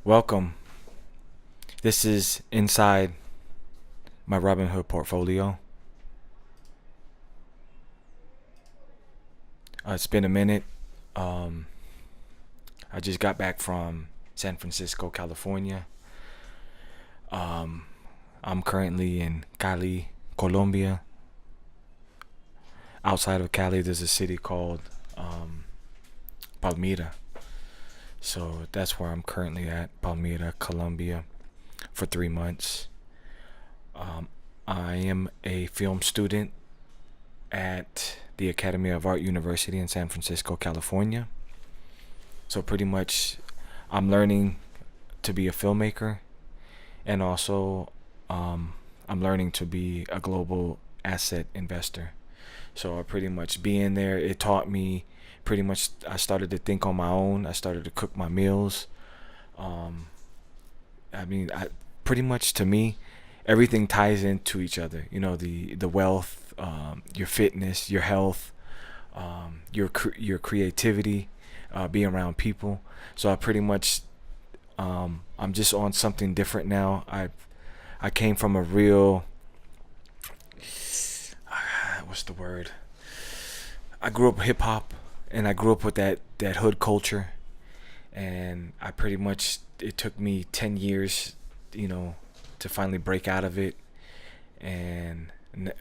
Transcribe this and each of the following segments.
Welcome. This is inside my Robinhood portfolio. It's been a minute. Um, I just got back from San Francisco, California. Um, I'm currently in Cali, Colombia. Outside of Cali, there's a city called Palmira. So that's where I'm currently at, Palmira, Colombia, for 3 months. Um, I am a film student at the Academy of Art University in San Francisco, California. So pretty much, I'm learning to be a filmmaker, and also I'm learning to be a global asset investor. So I pretty much being there, it taught me pretty much. I started to think on my own. I started to cook my meals. Um, I pretty much, to me, everything ties into each other. You know, the wealth, your fitness, your health, your creativity, being around people. So I pretty much, I'm just on something different now. I came from a real, what's the word? I grew up hip hop, and I grew up with that hood culture, and I pretty much, it took me 10 years, you know, to finally break out of it. And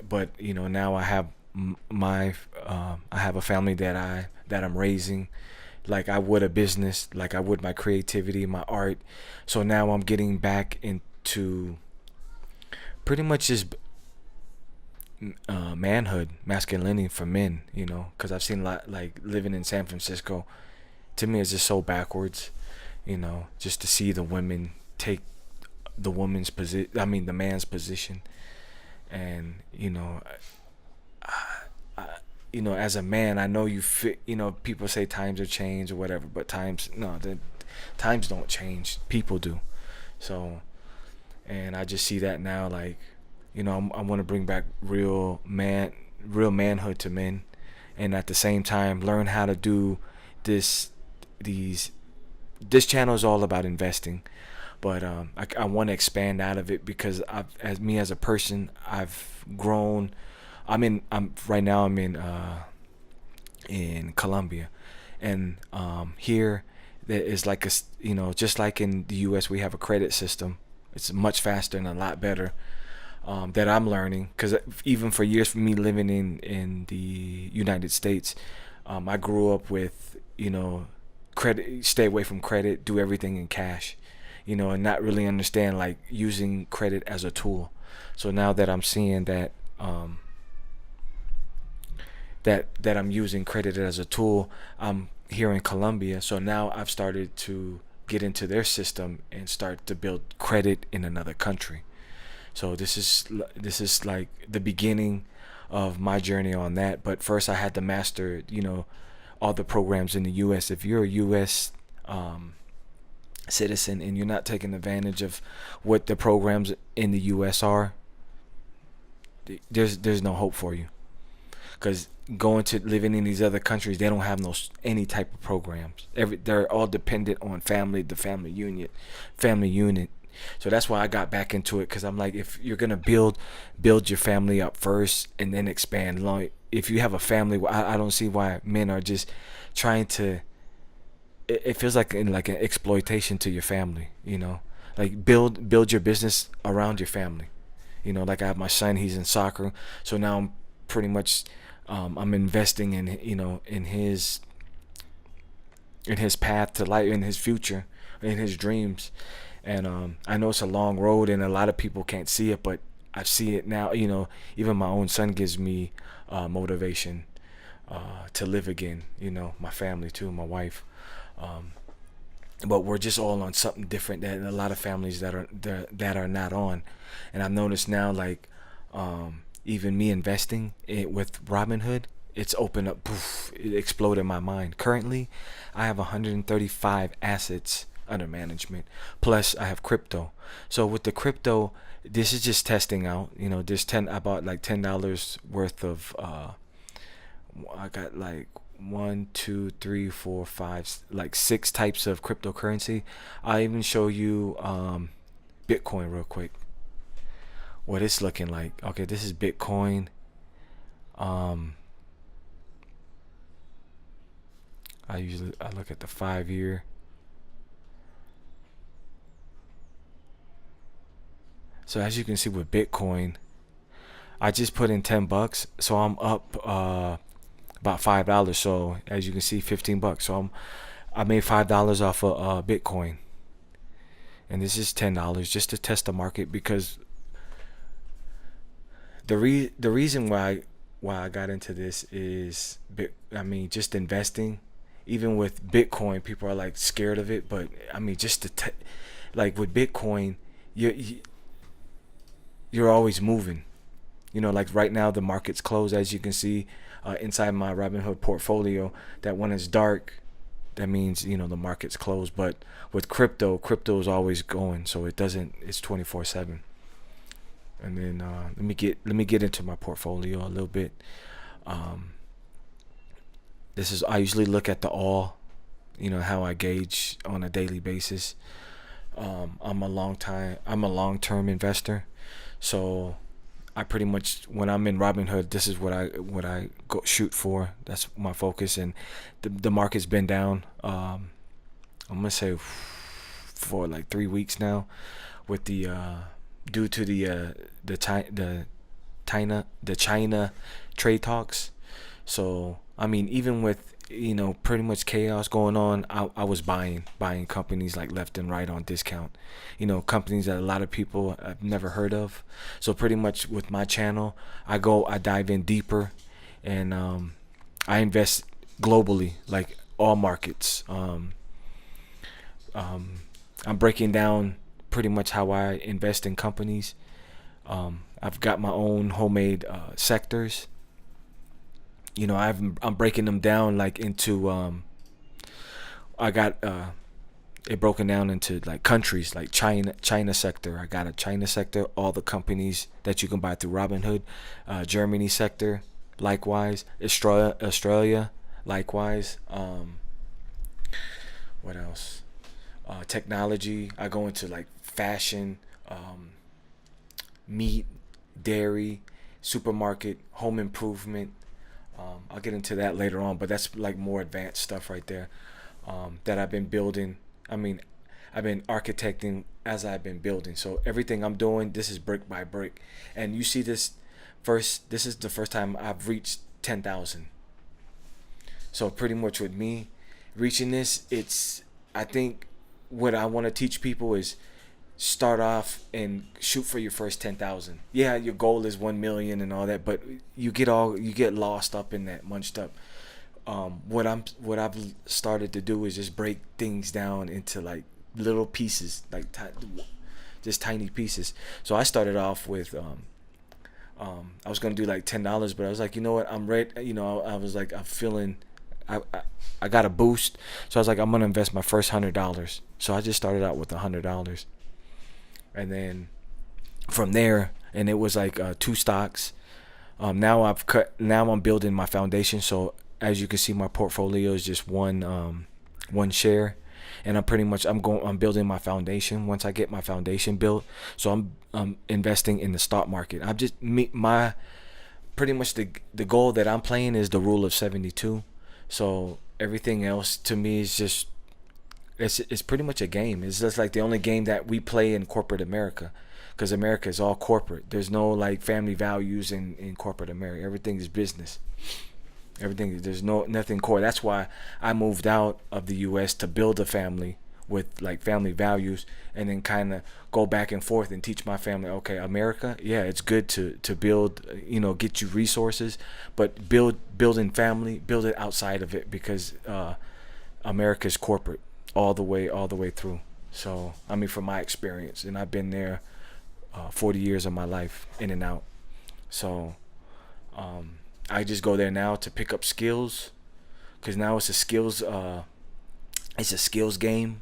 but now I have my I have a family that I'm raising like I would a business, like I would my creativity, my art. So now I'm getting back into pretty much just manhood, masculinity for men, because I've seen a lot, like living in San Francisco. To me, it's just so backwards, just to see the women take the woman's position, I mean, the man's position. And, as a man, I know you fit, people say times are changed or whatever, but no, the times don't change. People do. So, and I just see that now, like, I want to bring back real manhood to men, and at the same time learn how to do this. These this channel is all about investing, but I want to expand out of it because as a person, I've grown. I'm right now. I'm in Colombia, and here there is like just like in the U.S. we have a credit system. It's much faster and a lot better, that I'm learning, because even for years, for me living in the United States, I grew up with credit, stay away from credit, do everything in cash, and not really understand like using credit as a tool. So now that I'm seeing that that I'm using credit as a tool, I'm here in Colombia. So now I've started to get into their system and start to build credit in another country. So this is like the beginning of my journey on that. But first, I had to master, all the programs in the U.S. If you're a U.S. Citizen and you're not taking advantage of what the programs in the U.S. are, there's no hope for you. Because going to living in these other countries, they don't have any type of programs. They're all dependent on family unit. So that's why I got back into it, because I'm like, if you're gonna build your family up first and then expand. Like, if you have a family, I don't see why men are just trying to. It feels like like an exploitation to your family. Like build your business around your family. Like I have my son, he's in soccer, so now I'm pretty much I'm investing in in his path to life, in his future, in his dreams. And I know it's a long road, and a lot of people can't see it, but I see it now. Even my own son gives me motivation to live again. My family too, my wife. Um, but we're just all on something different that a lot of families that are not on. And I've noticed now, like, even me investing with Robinhood, it's opened up, poof, it exploded my mind. Currently, I have 135 assets under management, plus I have crypto. So with the crypto, this is just testing out. I bought like $10 worth of I got like one, two, three, four, five, like six types of cryptocurrency. I'll even show you Bitcoin real quick. What it's looking like. Okay, this is Bitcoin. Um, I look at the 5 year. So as you can see with Bitcoin, I just put in $10, so I'm up about $5. So as you can see, $15. So I made $5 off of Bitcoin, and this is $10 just to test the market, because the reason why I got into this is just investing. Even with Bitcoin, people are like scared of it, but I mean just like with Bitcoin, you you're always moving. Like right now the market's closed, as you can see inside my Robinhood portfolio. That when it's dark, that means the market's closed. But with crypto is always going, so it doesn't. It's 24/7. And then let me get into my portfolio a little bit. Um, this is I usually look at the all, how I gauge on a daily basis. I'm a long term investor, so I pretty much, when I'm in Robinhood, this is what I go shoot for. That's my focus, and the market's been down. I'm gonna say for like 3 weeks now, with the due to the China trade talks. So I mean, even with pretty much chaos going on, I was buying companies like left and right on discount. Companies that a lot of people have never heard of. So pretty much with my channel, I dive in deeper, and I invest globally, like all markets. I'm breaking down pretty much how I invest in companies. I've got my own homemade sectors. I'm breaking them down like into I got it broken down into like countries, like China sector. I got a China sector, all the companies that you can buy through Robinhood. Germany sector, likewise. Australia, likewise. What else? Technology. I go into like fashion, meat, dairy, supermarket, home improvement. I'll get into that later on, but that's like more advanced stuff right there, that I've been building. I mean, I've been architecting as I've been building. So everything I'm doing, this is brick by brick. And you see this first. This is the first time I've reached 10,000. So pretty much with me reaching this, I think what I want to teach people is start off and shoot for your first 10,000. Yeah, your goal is 1 million and all that, but you get lost up in that, munched up. What I've started to do is just break things down into like little pieces, like just tiny pieces. So I started off with I was gonna do like $10, but I was like, you know what, I'm ready. I was like, I'm feeling. I got a boost, so I was like, I'm gonna invest my first $100. So I just started out with $100, and then from there, and it was like 2 stocks. Now I'm building my foundation. So as you can see, my portfolio is just one share, and I'm building my foundation. Once I get my foundation built, so I'm investing in the stock market. I'm just my pretty much the goal that I'm playing is the rule of 72. So everything else to me is just it's pretty much a game. It's just like the only game that we play in corporate America, because America is all corporate. There's no like family values in corporate America. Everything is business. There's nothing core. That's why I moved out of the U.S. to build a family with like family values, and then kind of go back and forth and teach my family, okay, America, yeah, it's good to build, get you resources, but building family, build it outside of it, because America's corporate all the way through. So I mean, from my experience, and I've been there 40 years of my life, in and out. So I just go there now to pick up skills, because now it's a skills game,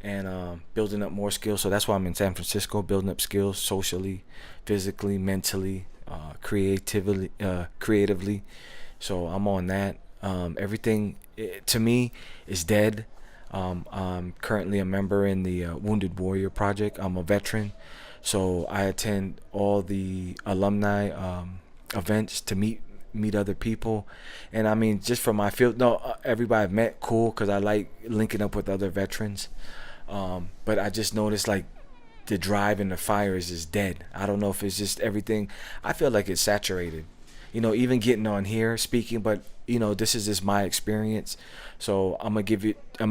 and building up more skills. So that's why I'm in San Francisco, building up skills socially, physically, mentally, creatively. So I'm on that. Everything to me is dead. I'm currently a member in the Wounded Warrior Project. I'm a veteran, so I attend all the alumni events to meet other people. And I mean, just from my field, no, everybody I've met, cool, because I like linking up with other veterans. But I just noticed like the drive and the fire is just dead. I don't know if it's just everything. I feel like it's saturated. Even getting on here speaking, but this is just my experience. So I'm gonna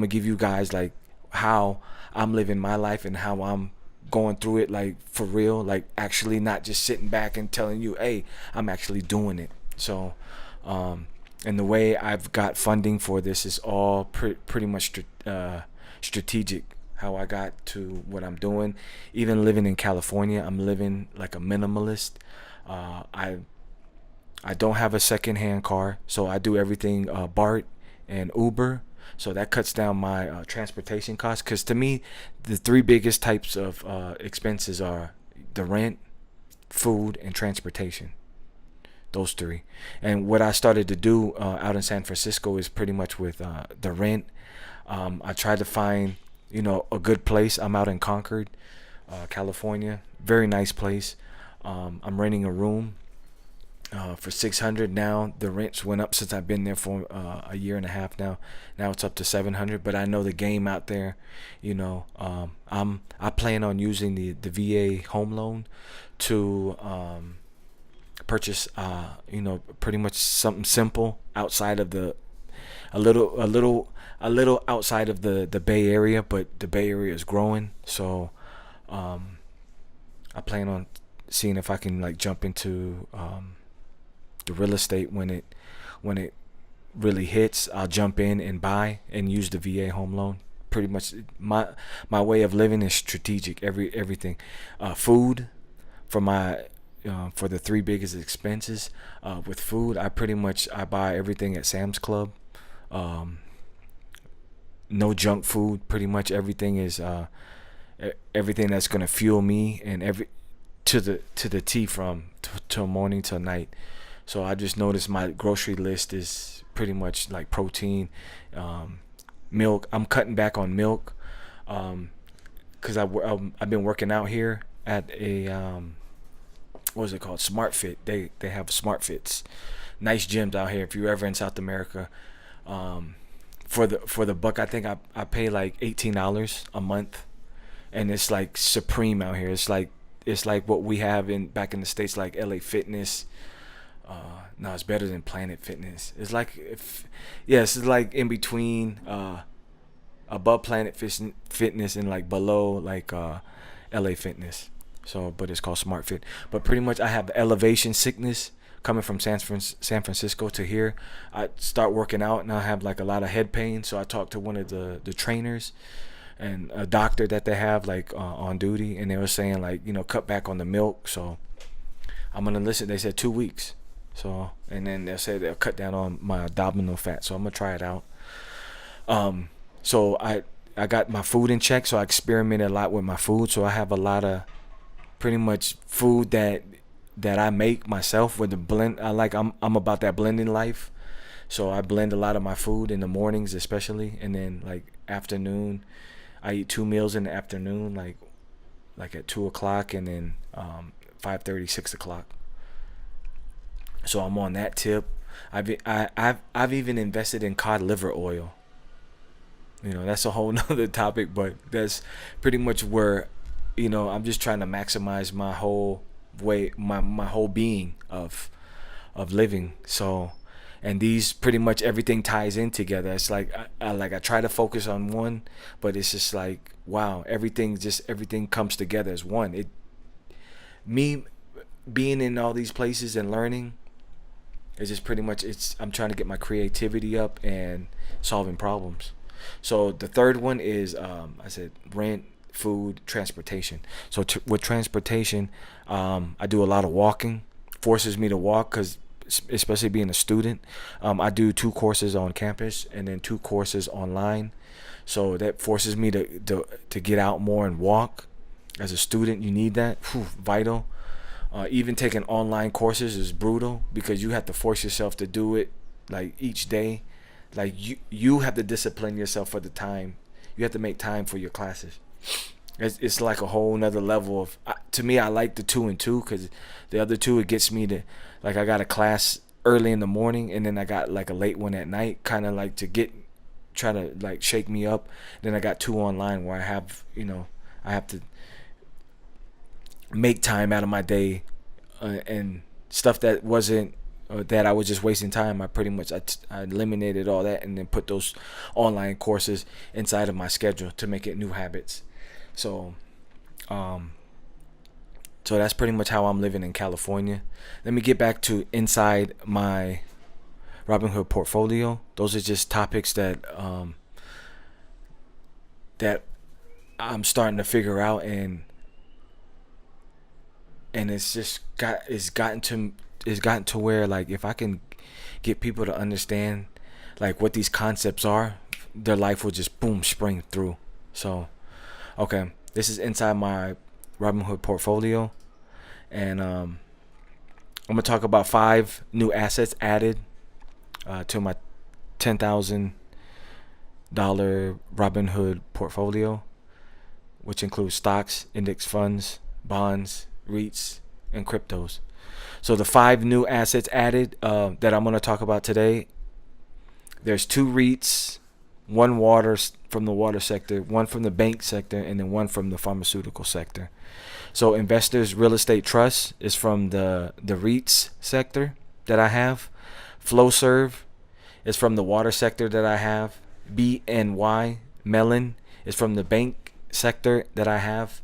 give you guys like how I'm living my life and how I'm going through it, like for real, like actually not just sitting back and telling you, hey, I'm actually doing it. So and the way I've got funding for this is all pretty much strategic. How I got to what I'm doing. Even living in California, I'm living like a minimalist. I don't have a secondhand car, so I do everything BART and Uber. So that cuts down my transportation costs. Because to me, the three biggest types of expenses are the rent, food, and transportation. Those three. And what I started to do out in San Francisco is pretty much with the rent. I tried to find a good place. I'm out in Concord, California. Very nice place. I'm renting a room for 600 now. The rents went up since I've been there for a year and a half now. Now it's up to 700. But I know the game out there. I plan on using the VA home loan to purchase pretty much something simple outside of a little outside of the Bay Area, but the Bay Area is growing. So I plan on seeing if I can like jump into the real estate when it really hits. I'll jump in and buy and use the VA home loan. Pretty much my way of living is strategic. Everything, food for my for the three biggest expenses. With food, I buy everything at Sam's Club. No junk food. Pretty much everything is everything that's gonna fuel me and to the T from till morning till night. So I just noticed my grocery list is pretty much like protein, milk. I'm cutting back on milk because I've been working out here at a what is it called? Smart Fit. They have Smart Fits, nice gyms out here. If you're ever in South America, for the buck, I think I pay like $18 a month, and it's like supreme out here. It's like what we have back in the States, like LA Fitness. No, it's better than Planet Fitness. It's like it's like in between above Planet Fitness and like below like LA Fitness. So, but it's called Smart Fit. But pretty much I have elevation sickness coming from San Francisco to here. I start working out and I have like a lot of head pain. So I talked to one of the trainers and a doctor that they have like on duty, and they were saying like cut back on the milk. So I'm gonna listen. They said 2 weeks. So, and then they said they'll cut down on my abdominal fat. So I'm gonna try it out. So I got my food in check. So I experimented a lot with my food. So I have a lot of pretty much food that I make myself with the blend. I'm about that blending life. So I blend a lot of my food in the mornings especially, and then like afternoon I eat 2 meals in the afternoon, like at 2 o'clock, and then 5:30, 6 o'clock. So I'm on that tip. I've even invested in cod liver oil. That's a whole nother topic, but that's pretty much where I'm just trying to maximize my whole my whole being of living. So, and these pretty much everything ties in together. It's like I try to focus on one, but it's just like wow, everything comes together as one. Me being in all these places and learning is just pretty much I'm trying to get my creativity up and solving problems. So the third one is I said rent, food, transportation. So with transportation, I do a lot of walking. Forces me to walk because especially being a student, I do 2 courses on campus and then 2 courses online. So that forces me to get out more and walk. As a student, you need that. Vital. Even taking online courses is brutal because you have to force yourself to do it like each day. Like you have to discipline yourself for the time. You have to make time for your classes. It's like a whole nother level of, to me, I like the 2 and 2, because the other two, it gets me to, like, I got a class early in the morning, and then I got like a late one at night, kind of like to try to like shake me up. Then I got 2 online where I have, I have to make time out of my day, and stuff that wasn't, that I was just wasting time. I pretty much I eliminated all that, and then put those online courses inside of my schedule to make it new habits. So so that's pretty much how I'm living in California. Let me get back to inside my Robinhood portfolio. Those are just topics that that I'm starting to figure out, and it's gotten to where, like, if I can get people to understand like what these concepts are, their life will just boom spring through. So okay, this is inside my Robinhood portfolio, and I'm gonna talk about 5 new assets added to my $10,000 Robinhood portfolio, which includes stocks, index funds, bonds, REITs, and cryptos. So the 5 new assets added that I'm going to talk about today, there's 2 REITs, 1 from the water sector, 1 from the bank sector, and then 1 from the pharmaceutical sector. So Investors Real Estate Trust is from the REITs sector that I have. Flowserve is from the water sector that I have. BNY Mellon is from the bank sector that I have.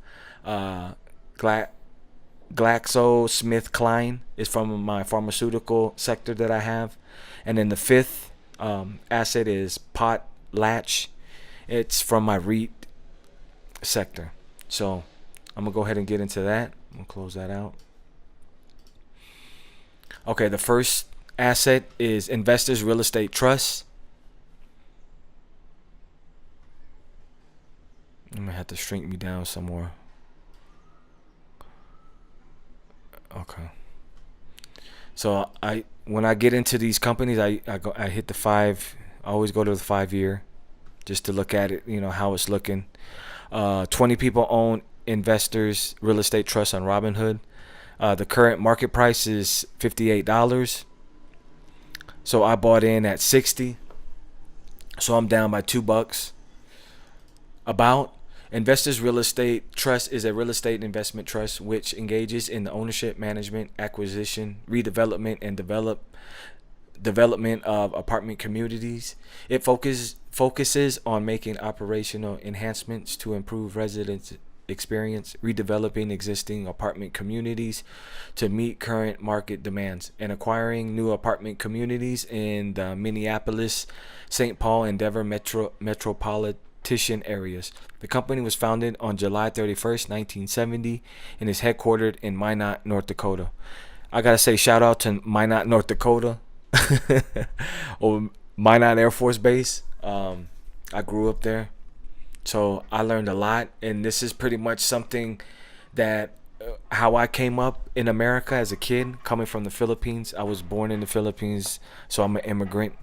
GlaxoSmithKline is from my pharmaceutical sector that I have. And then the 5th asset is Potlatch. It's from my REIT sector. So I'm going to go ahead and get into that. I'm going to close that out. Okay, the first asset is Investors Real Estate Trust. I'm going to have to shrink me down some more. Okay. So when I get into these companies, I hit the 5. I always go to the 5-year just to look at it, how it's looking. 20 people own Investors Real Estate Trust on Robinhood. The current market price is $58. So I bought in at $60. So I'm down by $2. About Investors Real Estate Trust is a real estate investment trust which engages in the ownership, management, acquisition, redevelopment, and development of apartment communities. It focuses on making operational enhancements to improve residents' experience, redeveloping existing apartment communities to meet current market demands, and acquiring new apartment communities in the Minneapolis, St. Paul, and Denver metropolitan areas. The company was founded on July 31st, 1970, and is headquartered in Minot, North Dakota. I gotta say, shout out to Minot, North Dakota, or Minot Air Force Base. I grew up there, so I learned a lot, and this is pretty much something that how I came up in America as a kid, coming from the Philippines. I was born in the Philippines, so I'm an immigrant.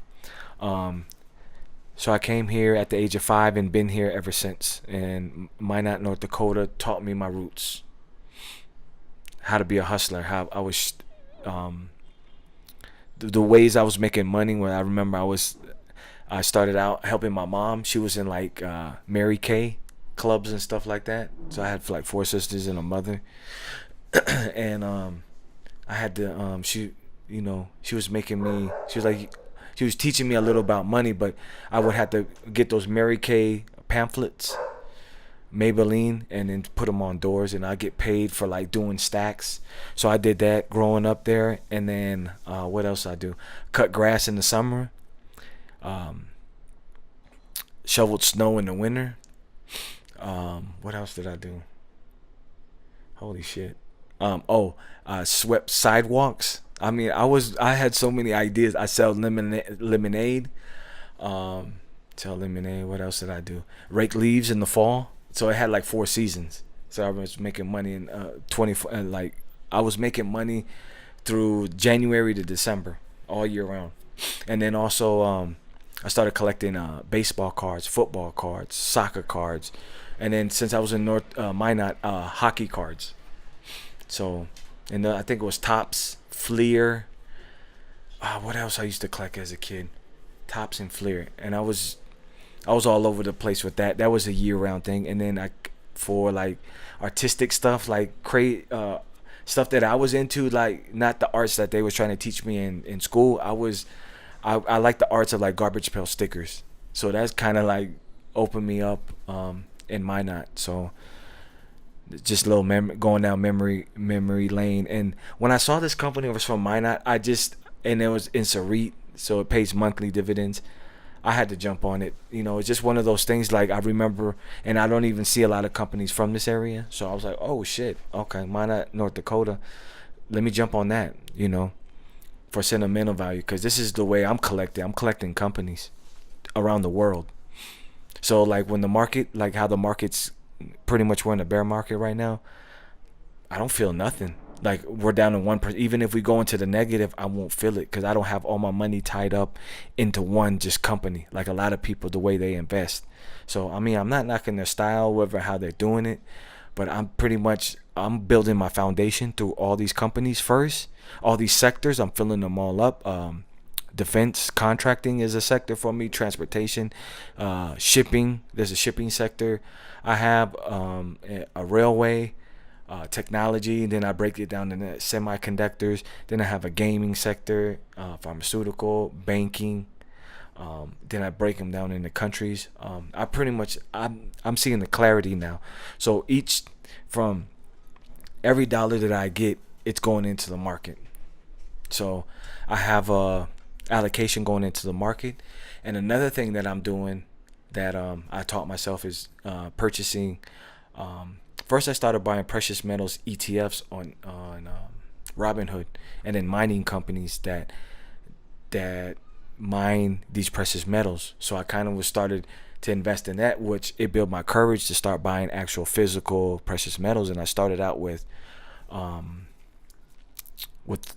So I came here at the age of 5 and been here ever since. And Minot, North Dakota taught me my roots, how to be a hustler, how I was, the ways I was making money. When I remember I started out helping my mom. She was in like Mary Kay clubs and stuff like that. So I had like 4 sisters and a mother. And I had to, she was making me, she was teaching me a little about money, but I would have to get those Mary Kay pamphlets, Maybelline, and then put them on doors, and I get paid for like doing stacks. So I did that growing up there. And then what else I do? Cut grass in the summer, shoveled snow in the winter. What else did I do? Holy shit. Swept sidewalks. I mean, I had so many ideas. I sell lemonade. Sell lemonade. What else did I do? Rake leaves in the fall. So it had like 4 seasons. So I was making money in 24. I was making money through January to December, all year round. And then also I started collecting baseball cards, football cards, soccer cards, and then since I was in North Minot, hockey cards. So, and I think it was Tops, Fleer. What else I used to collect as a kid? Tops and Fleer, and I was all over the place with that. That was a year-round thing. And then for like artistic stuff, like stuff that I was into, like not the arts that they was trying to teach me in school. I like the arts of like Garbage Pail stickers. So that's kind of like opened me up in Minot. So just a little going down memory lane. And when I saw this company was from Minot, and it was in REIT, so it pays monthly dividends. I had to jump on it. It's just one of those things. Like I remember, and I don't even see a lot of companies from this area. So I was like, oh shit, okay, Minot, North Dakota. Let me jump on that. For sentimental value, because this is the way I'm collecting. I'm collecting companies around the world. So like when the market, like how the market's pretty much, we're in a bear market right now, I don't feel nothing. Like we're down to 1%. Even if we go into the negative, I won't feel it because I don't have all my money tied up into one just company. Like a lot of people, the way they invest. So I mean, I'm not knocking their style, whatever how they're doing it, but I'm building my foundation through all these companies first. All these sectors, I'm filling them all up. Defense contracting is a sector for me. Transportation, shipping. There's a shipping sector. I have a railway, technology. And then I break it down into semiconductors. Then I have a gaming sector, pharmaceutical, banking. Then I break them down into countries. I'm seeing the clarity now. So from every dollar that I get, it's going into the market. So I have a allocation going into the market. And another thing that I'm doing that I taught myself is purchasing. First, I started buying precious metals ETFs on Robinhood, and then mining companies that mine these precious metals. So I kind of started to invest in that, which it built my courage to start buying actual physical precious metals. And I started out with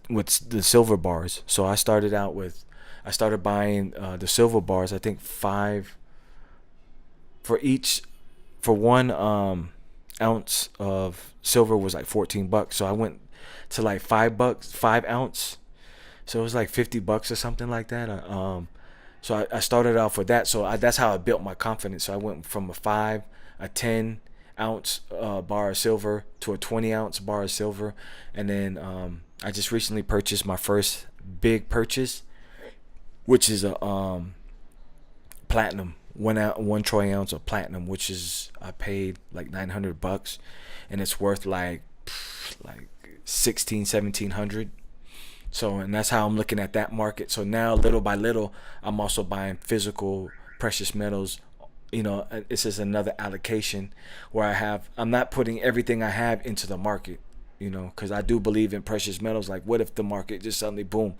the silver bars. So I started buying the silver bars. I think for one ounce of silver was like $14. So I went to like $5, 5 ounce. So it was like $50 or something like that. So I started off with that. So that's how I built my confidence. So I went from a 10 ounce bar of silver to a 20 ounce bar of silver. And then I just recently purchased my first big purchase, which is a platinum, 1 troy ounce of platinum, which is, I paid like $900, and it's worth like 1700. So, and that's how I'm looking at that market. So now, little by little, I'm also buying physical precious metals. It's just another allocation where I'm not putting everything I have into the market, because I do believe in precious metals. Like, what if the market just suddenly boom,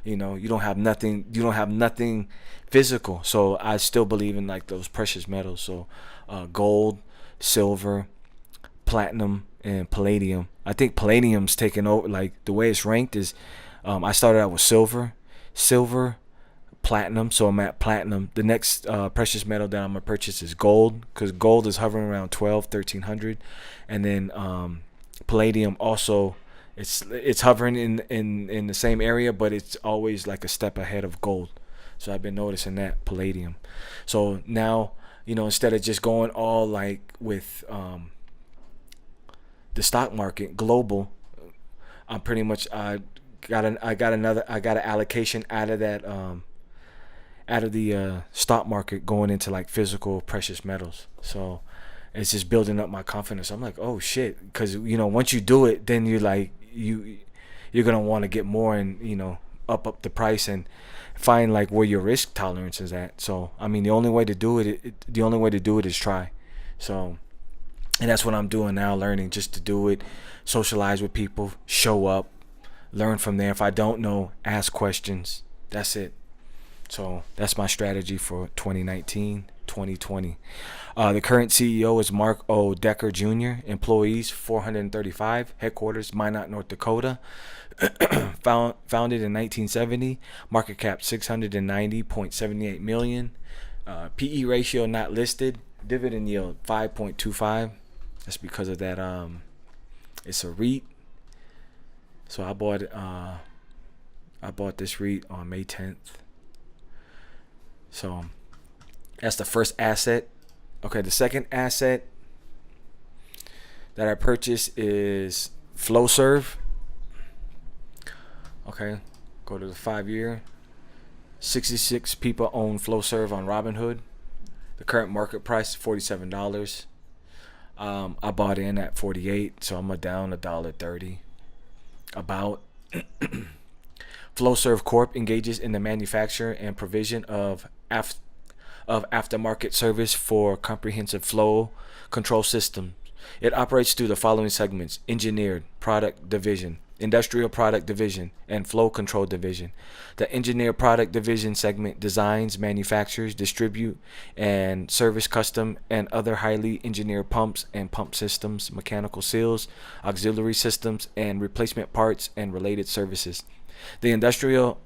you don't have nothing physical. So I still believe in like those precious metals. So gold, silver, platinum, and palladium. I think palladium's taken over. Like the way it's ranked is, I started out with silver, platinum. So I'm at platinum. The next precious metal that I'm gonna purchase is gold, because gold is hovering around 1,300, and then palladium also, it's hovering in the same area, but it's always like a step ahead of gold. So I've been noticing that palladium. So now, instead of just going all like with the stock market global, I'm pretty much I got an allocation out of that out of the stock market going into like physical precious metals. So it's just building up my confidence. I'm like, oh shit, because once you do it, then you're like you're gonna want to get more and up the price and find like where your risk tolerance is at. So I mean, the only way to do it is try. So, and that's what I'm doing now, learning just to do it, socialize with people, show up, learn from there. If I don't know, ask questions. That's it. So that's my strategy for 2019. 2020. The current CEO is Mark O. Decker Jr. Employees 435. Headquarters Minot, North Dakota. Founded in 1970. Market cap 690.78 million. PE ratio not listed. Dividend yield 5.25. That's because of that. It's a REIT. So I bought this REIT on May 10th. So that's the first asset. Okay, the second asset that I purchased is Flowserve. Okay, go to the 5-year. 66 people own Flowserve on Robinhood. The current market price is $47. I bought in at 48, so I'm down $1.30. About Flowserve Corp engages in the manufacture and provision of aftermarket service for comprehensive flow control systems. It operates through the following segments: Engineered Product Division, Industrial Product Division, and Flow Control Division. The Engineered Product Division segment designs, manufactures, distribute, and service custom and other highly engineered pumps and pump systems, mechanical seals, auxiliary systems, and replacement parts and related services. The Industrial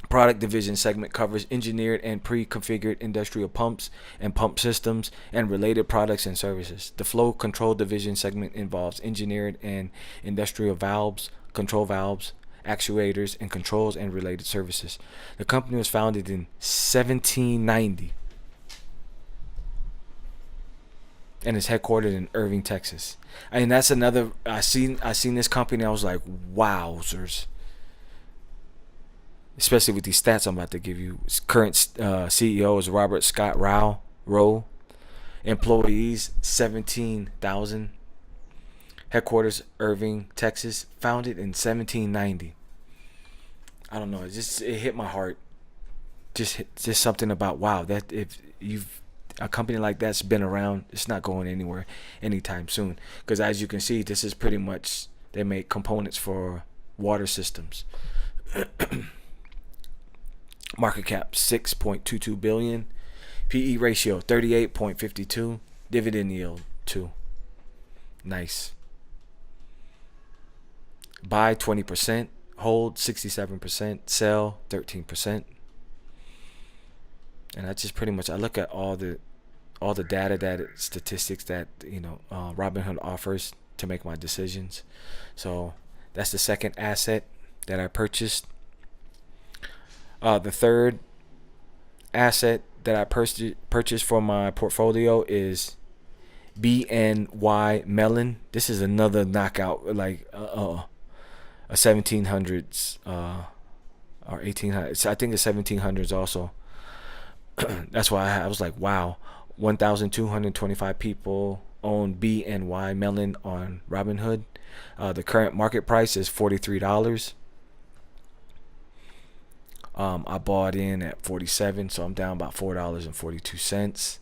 Product Division segment covers engineered and pre-configured industrial pumps and pump systems and related products and services. The Flow Control Division segment involves engineered and industrial valves, control valves, actuators, and controls and related services. The company was founded in 1790 and is headquartered in Irving, Texas. And that's another. I seen this company. I was like, wowzers. Especially with these stats I'm about to give you. Its current CEO is Robert Scott Rowe. Employees 17,000. Headquarters Irving, Texas. Founded in 1790. I don't know. It hit my heart. Just something about, wow, that if you've a company like that's been around, it's not going anywhere anytime soon. Because as you can see, this is pretty much, they make components for water systems. Market cap 6.22 billion. PE ratio 38.52. Dividend yield 2. Nice. Buy 20%, hold 67%, sell 13%. And that's just pretty much, I look at all the data, statistics that Robinhood offers to make my decisions. So that's the second asset that I purchased. The third asset that I purchased for my portfolio is BNY Mellon. This is another knockout, like a 1700s or 1800s. I think the 1700s also. That's why I was like, wow, 1,225 people own BNY Mellon on Robinhood. The current market price is $43. I bought in at 47, so I'm down about $4.42.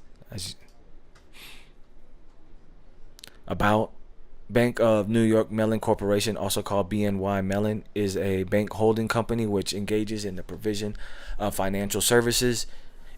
About Bank of New York Mellon Corporation, also called BNY Mellon, is a bank holding company which engages in the provision of financial services.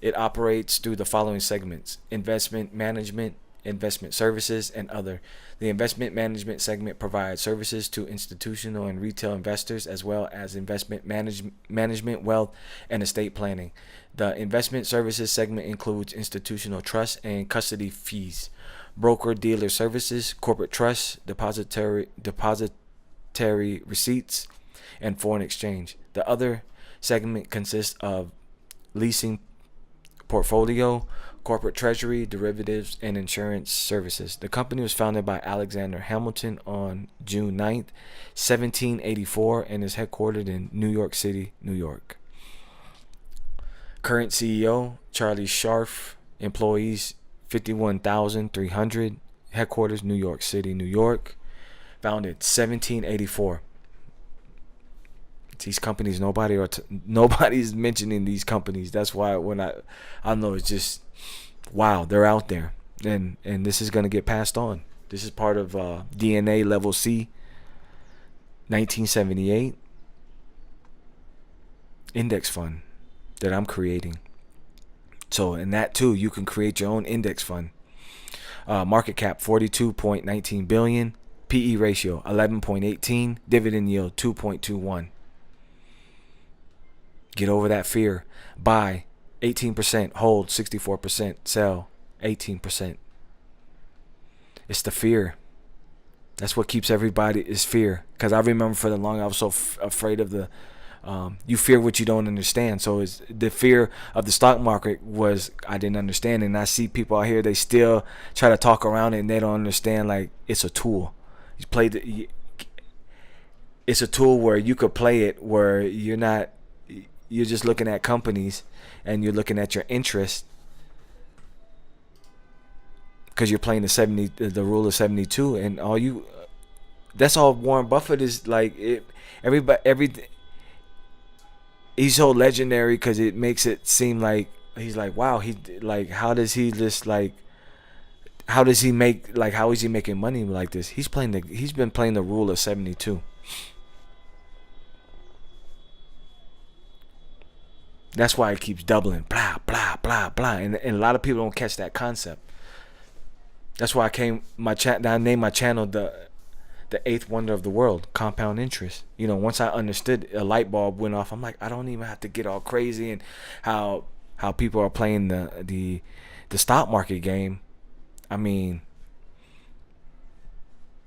It operates through the following segments: investment management, investment services, and other. The investment management segment provides services to institutional and retail investors, as well as investment management, wealth, and estate planning. The investment services segment includes institutional trust and custody fees, broker-dealer services, corporate trusts, depository receipts, and foreign exchange. The other segment consists of leasing portfolio, corporate treasury, derivatives, and insurance services. The company was founded by Alexander Hamilton on June 9th, 1784, and is headquartered in New York City, New York. Current CEO, Charlie Scharf. Employees, 51,300. Headquarters, New York City, New York. Founded 1784. These companies, nobody's mentioning these companies. That's why when I know, it's just, wow, they're out there, and this is gonna get passed on. This is part of DNA Level C 1978 index fund that I'm creating. So in that too, you can create your own index fund. Market cap 42.19 billion. PE ratio 11.18. Dividend yield 2.21. Get over that fear. Buy 18%. Hold 64%. Sell 18%. It's the fear. That's what keeps everybody, is fear. Because I remember for the long, I was so afraid of the you fear what you don't understand. So it's the fear of the stock market was I didn't understand. And I see people out here, they still try to talk around it, and they don't understand, like, it's a tool. You play it's a tool where you could play it where you're just looking at companies and you're looking at your interest, because you're playing the rule of 72, and that's all Warren Buffett is like. He's so legendary because it makes it seem like he's like, wow, how is he making money like this? He's been playing the rule of 72. That's why it keeps doubling, blah blah blah blah, and a lot of people don't catch that concept. That's why I named my channel the eighth wonder of the world, compound interest. Once I understood, a light bulb went off. I'm like, I don't even have to get all crazy and how people are playing the stock market game. I mean,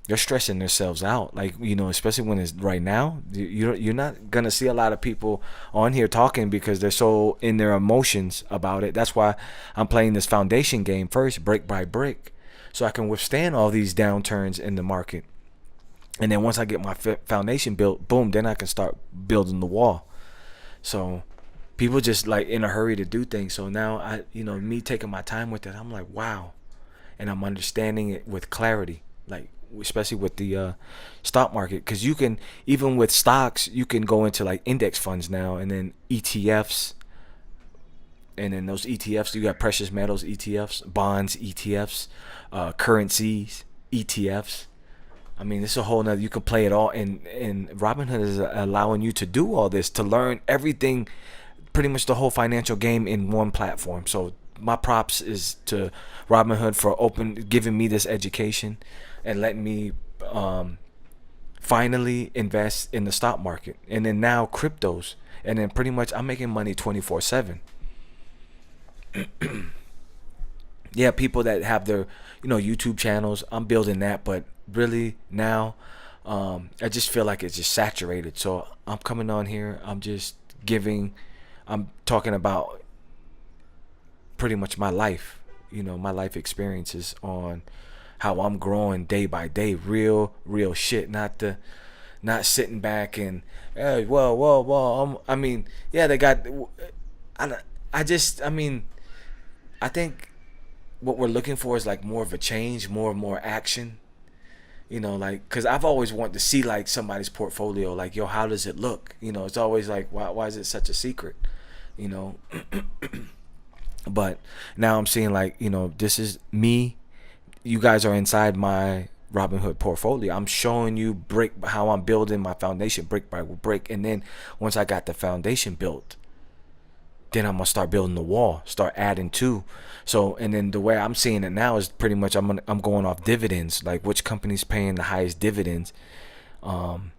they're stressing themselves out, like, especially when it's right now. You're not gonna see a lot of people on here talking because they're so in their emotions about it. That's why I'm playing this foundation game first, brick by brick, so I can withstand all these downturns in the market. And then once I get my foundation built, boom, then I can start building the wall. So people just like in a hurry to do things. So now me taking my time with it, I'm like, wow. And I'm understanding it with clarity, like especially with the stock market, because you can, even with stocks, you can go into like index funds now, and then ETFs. And then those ETFs, you got precious metals ETFs, bonds ETFs, currencies ETFs. I mean, it's a whole nother, you can play it all, and Robinhood is allowing you to do all this, to learn everything, pretty much the whole financial game in one platform. So my props is to Robinhood for giving me this education and letting me finally invest in the stock market, and then now cryptos, and then pretty much I'm making money 24/7. Yeah, people that have their YouTube channels, I'm building that, but really now I just feel like it's just saturated. So I'm coming on here, I'm talking about pretty much my life, my life experiences on how I'm growing day by day, real shit, not sitting back and hey, well, I mean, yeah, they got, I think what we're looking for is like more of a change, more action. Like, because I've always wanted to see like somebody's portfolio, like, yo, how does it look? It's always like, why is it such a secret? But now I'm seeing like, this is me. You guys are inside my Robinhood portfolio. I'm showing you how I'm building my foundation brick by brick, and then once I got the foundation built, then I'm gonna start building the wall, start adding to. So, and then the way I'm seeing it now is pretty much I'm going off dividends, like which company's paying the highest dividends, and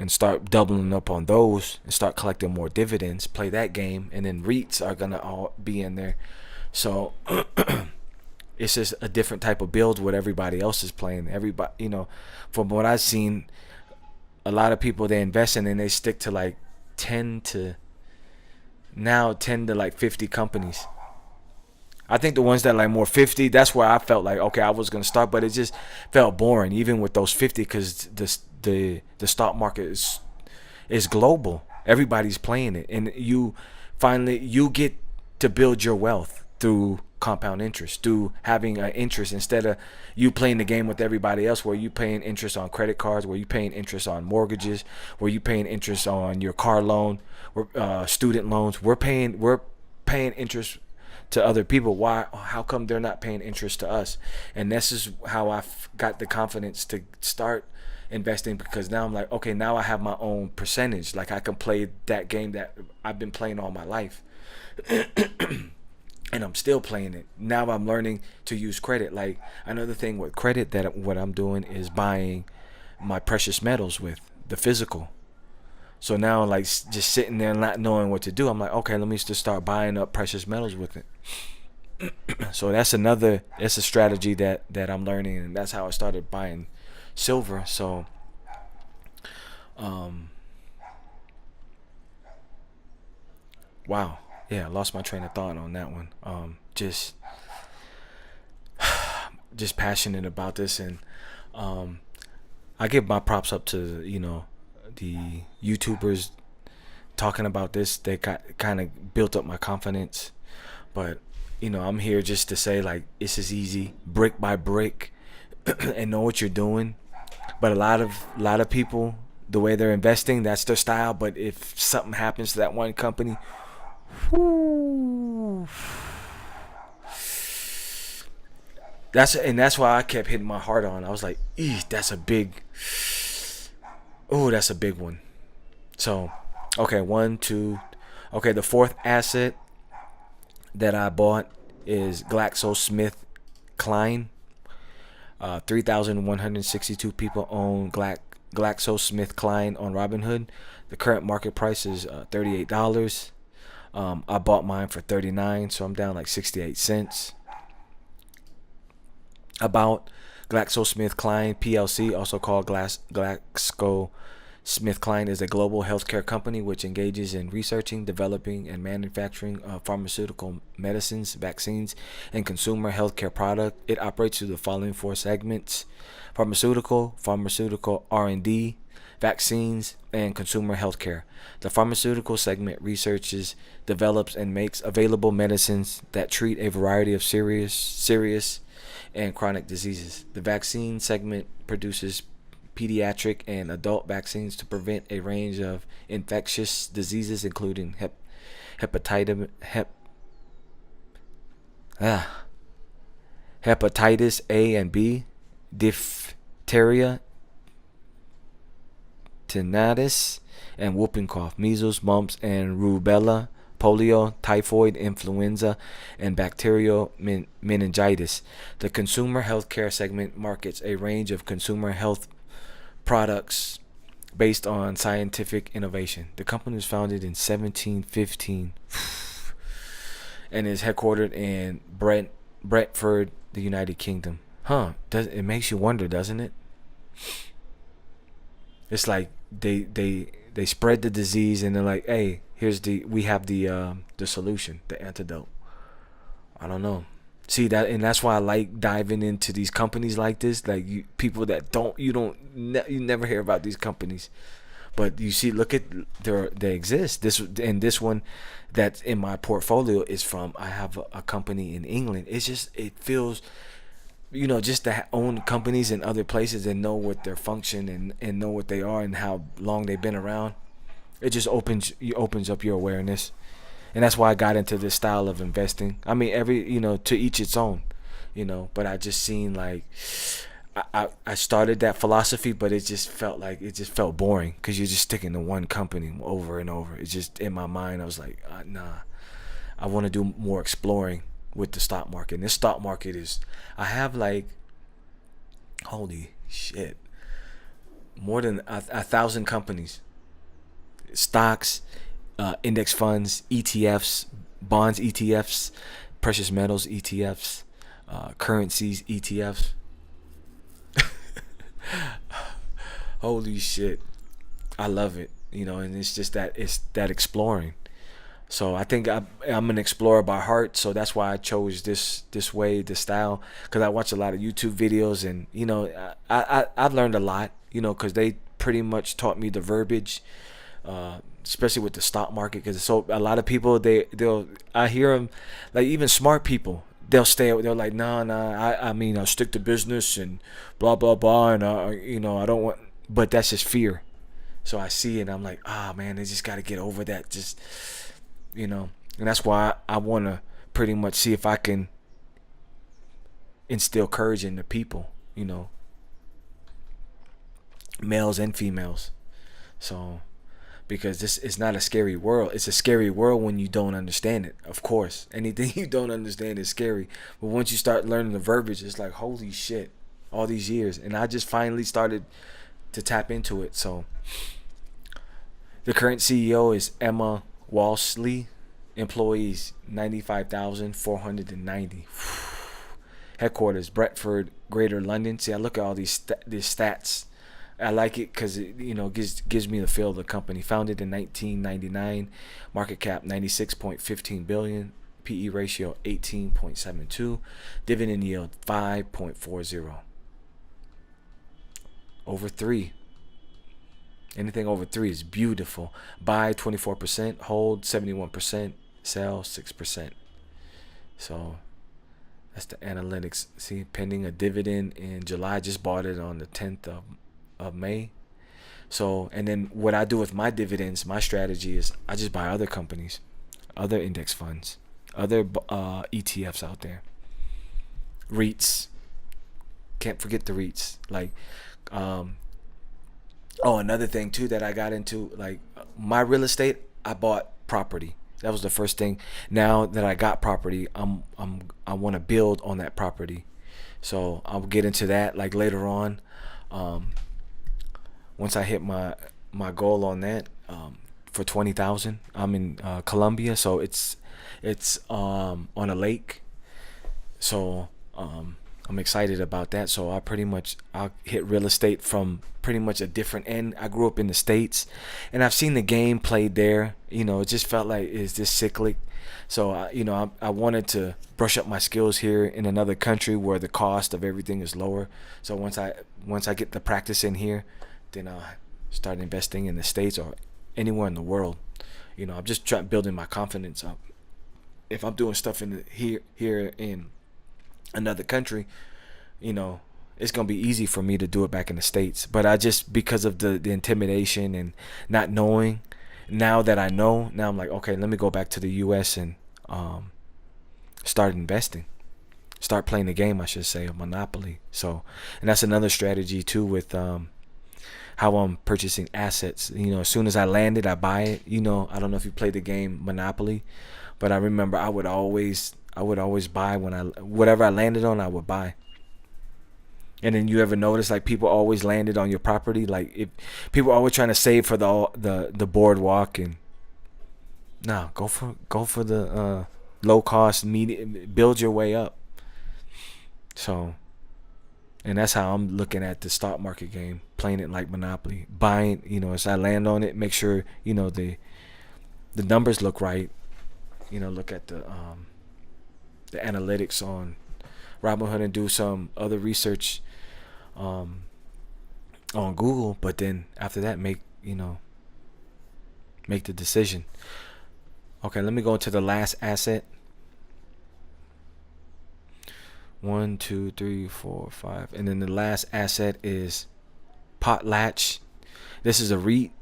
start doubling up on those and start collecting more dividends, play that game, and then REITs are gonna all be in there. So it's just a different type of build what everybody else is playing. Everybody, from what I've seen, a lot of people, they invest in and they stick to like 10 to like 50 companies. I think the ones that like more 50, that's where I felt like, okay, I was gonna start, but it just felt boring even with those 50, because the stock market is global. Everybody's playing it, and you get to build your wealth through compound interest, through having an interest, instead of you playing the game with everybody else, where you paying interest on credit cards, where you paying interest on mortgages, where you paying interest on your car loan, student loans. We're paying interest to other people. Why? How come they're not paying interest to us? And this is how I got the confidence to start investing, because now I'm like, okay, now I have my own percentage. Like, I can play that game that I've been playing all my life. and I'm still playing it. Now I'm learning to use credit. Like another thing with credit that what I'm doing is buying my precious metals with the physical. So now like just sitting there not knowing what to do, I'm like, okay, let me just start buying up precious metals with it. So that's a strategy that I'm learning, and that's how I started buying silver. So um wow. Yeah, I lost my train of thought on that one. Just passionate about this, and um I give my props up to the YouTubers talking about this. They got kind of built up my confidence, but I'm here just to say like this is easy, brick by brick, and know what you're doing. But a lot of people, the way they're investing, that's their style. But if something happens to that one company, whoo, that's why I kept hitting my heart on. I was like, that's a big, that's a big one. So, okay, one, two, okay, the fourth asset that I bought is GlaxoSmithKline. 3,162 people own GlaxoSmithKline on Robinhood. The current market price is $38. I bought mine for 39, so I'm down like 68 cents. About GlaxoSmithKline PLC, also called GlaxoSmithKline, is a global healthcare company which engages in researching, developing, and manufacturing pharmaceutical medicines, vaccines, and consumer healthcare products. It operates through the following four segments: pharmaceutical R&D, vaccines, and consumer healthcare. The pharmaceutical segment researches, develops, and makes available medicines that treat a variety of serious and chronic diseases. The vaccine segment produces pediatric and adult vaccines to prevent a range of infectious diseases, including hepatitis, hepatitis A and B, diphtheria, tinnitus, and whooping cough, measles, mumps, and rubella, polio, typhoid, influenza, and bacterial meningitis. The consumer healthcare segment markets a range of consumer health products based on scientific innovation. The company was founded in 1715 and is headquartered in Brentford, the United Kingdom. It makes you wonder, doesn't it? It's like they spread the disease and they're like, hey, we have the solution, the antidote. I don't know. See that, and that's why I like diving into these companies like this. Like people that you never hear about these companies, but you see, look at they exist. This one that's in my portfolio is from, I have a company in England. It feels, just to own companies in other places and know what their function and know what they are and how long they've been around. It just opens up your awareness, and that's why I got into this style of investing. I mean, to each its own, But I just seen like I started that philosophy, but it just felt boring because you're just sticking to one company over and over. It's just in my mind. I was like, nah, I want to do more exploring with the stock market. And this stock market I have like, holy shit, more than a thousand companies, stocks, index funds, ETFs, bonds ETFs, precious metals ETFs, currencies ETFs. Holy shit, I love it. And it's that exploring. So I think I'm an explorer by heart. So that's why I chose this way, this style, because I watch a lot of YouTube videos, and I've learned a lot. Because they pretty much taught me the verbiage, especially with the stock market. Because so a lot of people I hear them, like even smart people, they're like, nah, I mean, I'll stick to business and blah blah blah, and I don't want, but that's just fear. So I see it and I'm like, man, they just got to get over that, just and that's why I want to pretty much see if I can instill courage in the people, males and females. So because this is not a scary world. It's a scary world when you don't understand it. Of course, anything you don't understand is scary. But once you start learning the verbiage, it's like, holy shit, all these years. And I just finally started to tap into it. So the current CEO is Emma Walsley. Employees 95,490. Headquarters Brentford, Greater London. See, I look at all these stats. I like it because it gives me the feel of the company. Founded in 1999, market cap 96.15 billion, PE ratio 18.72, dividend yield 5.40. Over 3. Anything over 3 is beautiful. Buy 24%, hold 71%, sell 6%. So that's the analytics. See, pending a dividend in July. Just bought it on the 10th of May. So, and then what I do with my dividends, my strategy is I just buy other companies, other index funds, other ETFs out there. REITs. Can't forget the REITs. Like, another thing too that I got into, like my real estate, I bought property. That was the first thing. Now that I got property, I want to build on that property. So I'll get into that like later on. Once I hit my goal on that, for 20,000. I'm in Colombia, so it's on a lake. So I'm excited about that. So I'll hit real estate from pretty much a different end. I grew up in the States, and I've seen the game played there. It just felt like, is this cyclic? So I wanted to brush up my skills here in another country where the cost of everything is lower. So once I get the practice in here, then I'll start investing in the States or anywhere in the world. I'm just building my confidence up. If I'm doing stuff here in another country, it's gonna be easy for me to do it back in the States. But I just, because of the intimidation and not knowing, now that I know, now I'm like, okay, let me go back to the US and start investing, start playing the game, I should say, of Monopoly. So, and that's another strategy too with how I'm purchasing assets. As soon as I land it, I buy it. I don't know if you play the game Monopoly, but I remember I would always buy whatever I landed on, I would buy. And then you ever notice, like, people always landed on your property? Like, if people are always trying to save for the boardwalk, and go for the low cost, build your way up. So, and that's how I'm looking at the stock market game, playing it like Monopoly, buying. As I land on it, make sure the numbers look right. Look at the analytics on Robinhood and do some other research on Google, but then after that make the decision. Okay, let me go into the last asset. 1, 2, 3, 4, 5, and then the last asset is Potlatch. This is a REIT.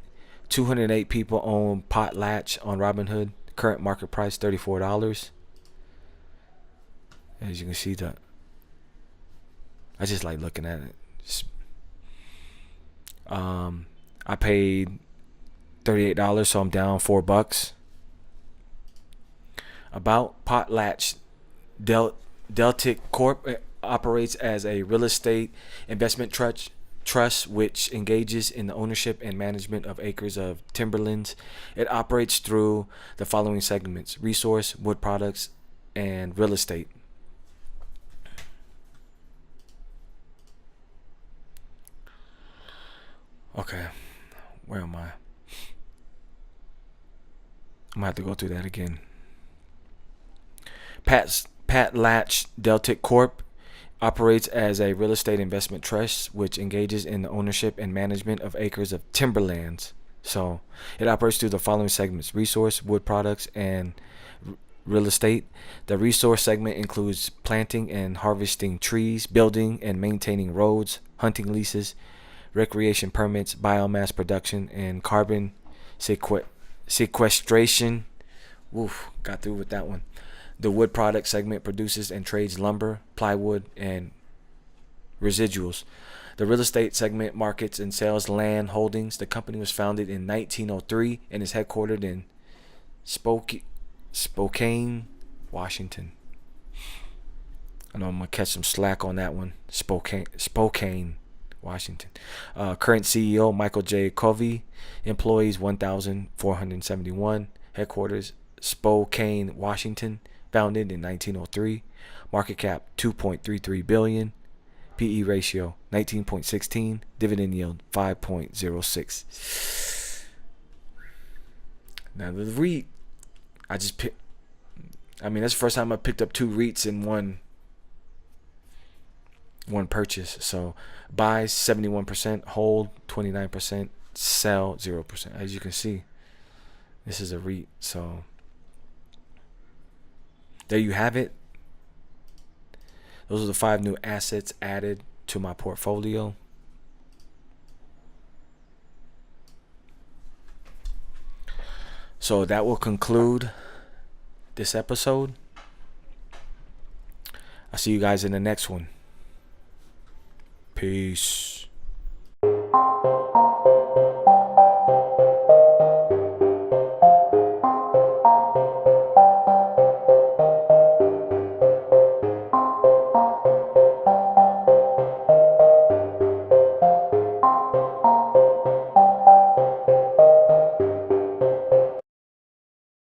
208 people own Potlatch on Robinhood. Current market price $34. As you can see, I just like looking at it. I paid $38, so I'm down $4. About Potlatch, Deltic Corp operates as a real estate investment trust which engages in the ownership and management of acres of timberlands. It operates through the following segments: resource, wood products, and real estate. Okay, where am I? I'm gonna have to go through that again. Potlatch Deltic Corp operates as a real estate investment trust which engages in the ownership and management of acres of timberlands. So it operates through the following segments: resource, wood products, and real estate. The resource segment includes planting and harvesting trees, building and maintaining roads, hunting leases, recreation permits, biomass production, and carbon sequestration. Woof, got through with that one. The wood product segment produces and trades lumber, plywood, and residuals. The real estate segment markets and sells land holdings. The company was founded in 1903 and is headquartered in Spokane, Washington. I know I'm gonna catch some slack on that one. Spokane, Washington. Current CEO Michael J. Covey. Employees 1,471. Headquarters Spokane, Washington. Founded in 1903. Market cap 2.33 billion. PE ratio 19.16. Dividend yield 5.06. Now the REIT, that's the first time I picked up 2 REITs in one purchase. So buy 71%, hold 29%, sell 0%. As you can see, this is a REIT. So there you have it. Those are the 5 new assets added to my portfolio. So that will conclude this episode. I'll see you guys in the next one. Peace.